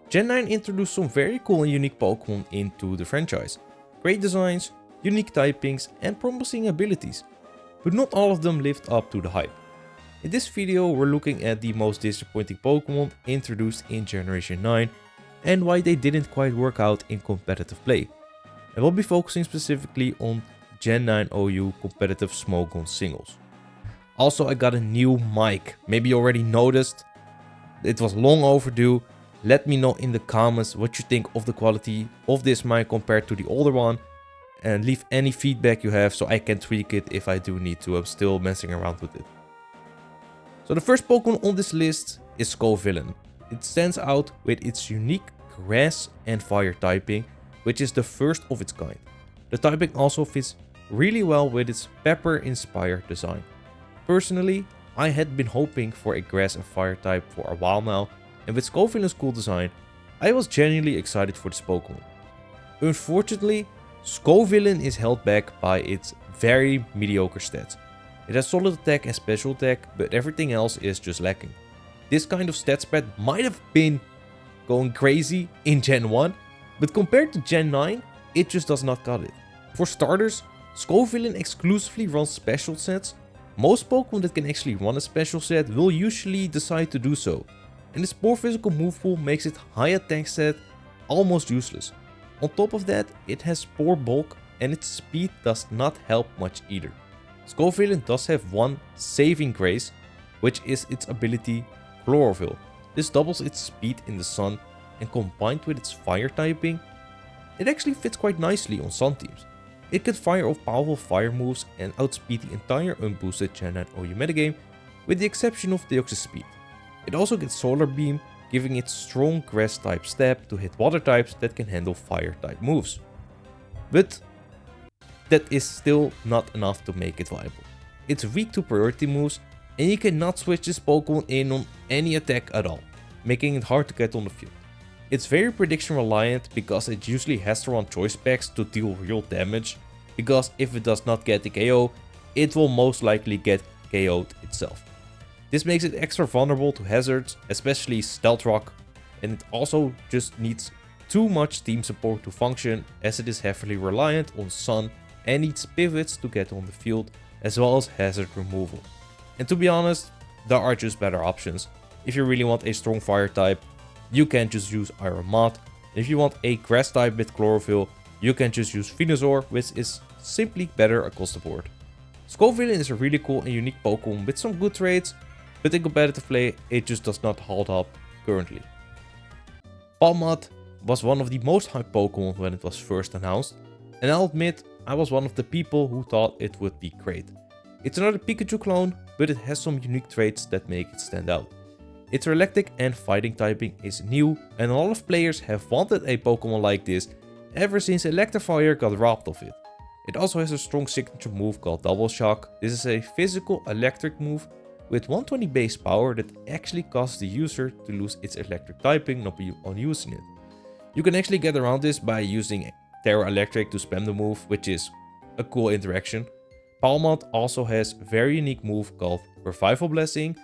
Gen 9 introduced some very cool and unique Pokemon into the franchise. Great designs, unique typings and promising abilities, but not all of them lived up to the hype. In this video we're looking at the most disappointing Pokemon introduced in Generation 9 and why they didn't quite work out in competitive play. And we'll be focusing specifically on Gen 9 OU competitive Smogon singles. Also, I got a new mic. Maybe you already noticed. It was long overdue. Let me know in the comments what you think of the quality of this mic compared to the older one. And leave any feedback you have so I can tweak it if I do need to. I'm still messing around with it. So the first Pokemon on this list is Scovillain. It stands out with its unique grass and fire typing, which is the first of its kind. The typing also fits really well with its pepper-inspired design. Personally, I had been hoping for a grass and fire type for a while now, and with Scovillain's cool design, I was genuinely excited for this Pokemon. Unfortunately, Scovillain is held back by its very mediocre stats. It has solid attack and special attack, but everything else is just lacking. This kind of stat spread might have been going crazy in Gen 1, but compared to Gen 9, it just does not cut it. For starters, Scovillain exclusively runs special sets. Most Pokemon that can actually run a special set will usually decide to do so, and its poor physical move pool makes its high attack set almost useless. On top of that, it has poor bulk and its speed does not help much either. Scovillain does have one saving grace, which is its ability Chlorophyll. This doubles its speed in the sun, and combined with its fire typing, it actually fits quite nicely on sun teams. It can fire off powerful fire moves and outspeed the entire unboosted Gen 9 OU metagame, with the exception of Deoxys speed. It also gets Solar Beam, giving it strong grass type stab to hit water types that can handle fire type moves. But that is still not enough to make it viable. It's weak to priority moves and you cannot switch this Pokemon in on any attack at all, making it hard to get on the field. It's very prediction reliant because it usually has to run choice packs to deal real damage, because if it does not get the KO, it will most likely get KO'd itself. This makes it extra vulnerable to hazards, especially Stealth Rock, and it also just needs too much team support to function, as it is heavily reliant on Sun and needs pivots to get on the field, as well as hazard removal. And to be honest, there are just better options. If you really want a strong fire type, you can just use Iron Moth. And if you want a grass type with Chlorophyll, you can just use Venusaur, which is simply better across the board. Scovillain is a really cool and unique Pokemon with some good traits, but in competitive play, it just does not hold up currently. Palmot was one of the most hyped Pokemon when it was first announced, and I'll admit I was one of the people who thought it would be great. It's another Pikachu clone, but it has some unique traits that make it stand out. Its electric and fighting typing is new, and a lot of players have wanted a Pokemon like this ever since Electivire got robbed of it. It also has a strong signature move called Double Shock. This is a physical electric move with 120 base power that actually causes the user to lose its electric typing on using it. You can actually get around this by using Terra Electric to spam the move, which is a cool interaction. Palmot also has a very unique move called Revival Blessing.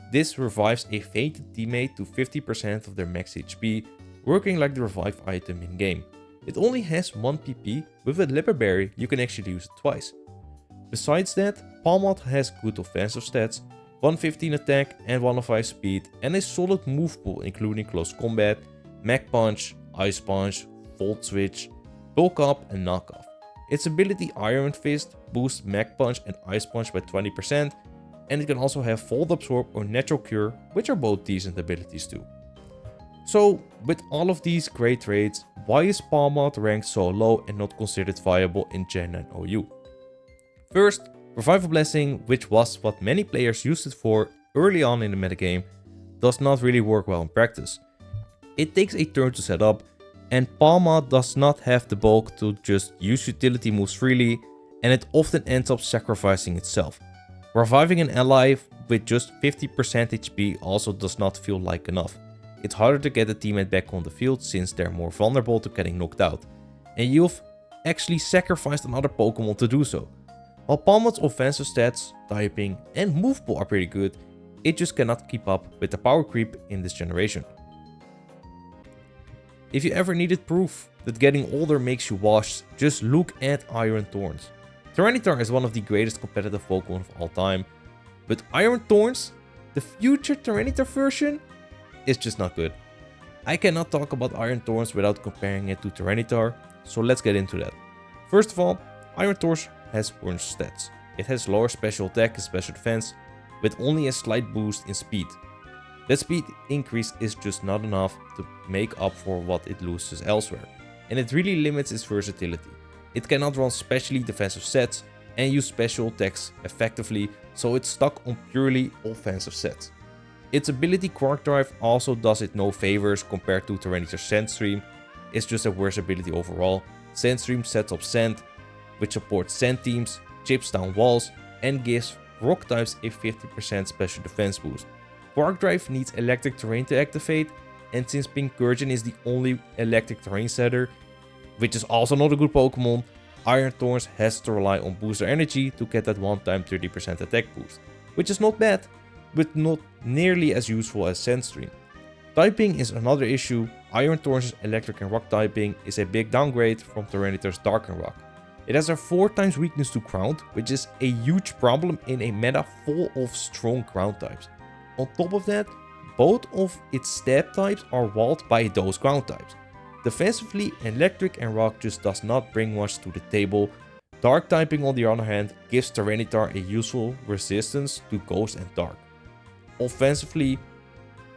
This revives a fainted teammate to 50% of their max HP, working like the revive item in game. It only has 1 PP, but with Liber Berry you can actually use it twice. Besides that, Palmot has good offensive stats, 115 attack and 105 speed, and a solid move pool including Close Combat, Mach Punch, Ice Punch, Volt Switch, Bulk Up and Knock Off. Its ability Iron Fist boosts Mach Punch and Ice Punch by 20%, and it can also have Fold Absorb or Natural Cure, which are both decent abilities too. So, with all of these great traits, why is Palmot ranked so low and not considered viable in Gen 9 OU? First, Revival Blessing, which was what many players used it for early on in the metagame, does not really work well in practice. It takes a turn to set up, and Palmot does not have the bulk to just use utility moves freely, and it often ends up sacrificing itself. Reviving an ally with just 50% HP also does not feel like enough. It's harder to get a teammate back on the field since they're more vulnerable to getting knocked out, and you've actually sacrificed another Pokemon to do so. While Palmot's offensive stats, typing and move pool are pretty good, it just cannot keep up with the power creep in this generation. If you ever needed proof that getting older makes you washed, just look at Iron Thorns. Tyranitar is one of the greatest competitive Pokemon of all time, but Iron Thorns, the future Tyranitar version, is just not good. I cannot talk about Iron Thorns without comparing it to Tyranitar, so let's get into that. First of all, Iron Thorns has worse stats. It has lower special attack and special defense, with only a slight boost in speed. That speed increase is just not enough to make up for what it loses elsewhere, and it really limits its versatility. It cannot run specially defensive sets and use special attacks effectively, so it's stuck on purely offensive sets. Its ability Quark Drive also does it no favors compared to Tyranitar's Sandstream. It's just a worse ability overall. Sandstream sets up sand, which supports sand teams, chips down walls, and gives rock types a 50% special defense boost. Quark Drive needs electric terrain to activate, and since Pincurchin is the only electric terrain setter, which is also not a good Pokemon, Iron Thorns has to rely on booster energy to get that one-time 30% attack boost, which is not bad, but not nearly as useful as Sandstream. Typing is another issue. Iron Thorns' electric and rock typing is a big downgrade from Tyranitar's dark and rock. It has a 4 times weakness to ground, which is a huge problem in a meta full of strong ground types. On top of that, both of its stab types are walled by those ground types. Defensively, electric and rock just does not bring much to the table. Dark typing on the other hand gives Tyranitar a useful resistance to ghost and dark. Offensively,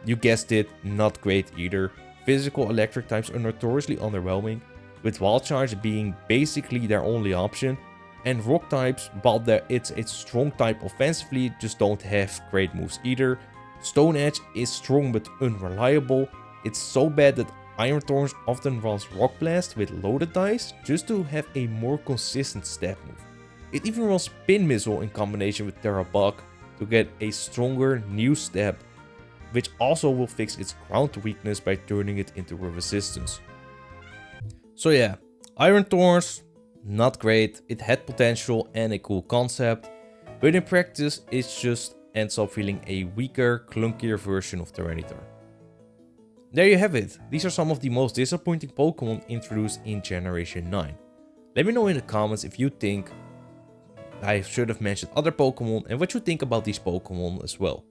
you guessed it, not great either. Physical electric types are notoriously underwhelming, with Wild Charge being basically their only option, and rock types, while it's a strong type offensively, just don't have great moves either. Stone Edge is strong but unreliable. It's so bad that Iron Thorns often runs Rock Blast with loaded dice just to have a more consistent stab move. It even runs Spin Missile in combination with Terra Bug to get a stronger new stab, which also will fix its ground weakness by turning it into a resistance. So yeah, Iron Thorns, not great. It had potential and a cool concept, but in practice it just ends up feeling a weaker, clunkier version of Tyranitar. There you have it. These are some of the most disappointing Pokemon introduced in Generation 9. Let me know in the comments if you think I should have mentioned other Pokemon and what you think about these Pokemon as well.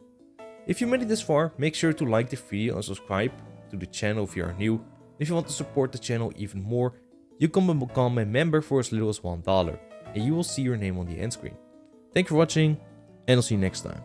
If you made it this far, make sure to like the video and subscribe to the channel if you are new. If you want to support the channel even more, you can become a member for as little as $1 and you will see your name on the end screen. Thank you for watching and I'll see you next time.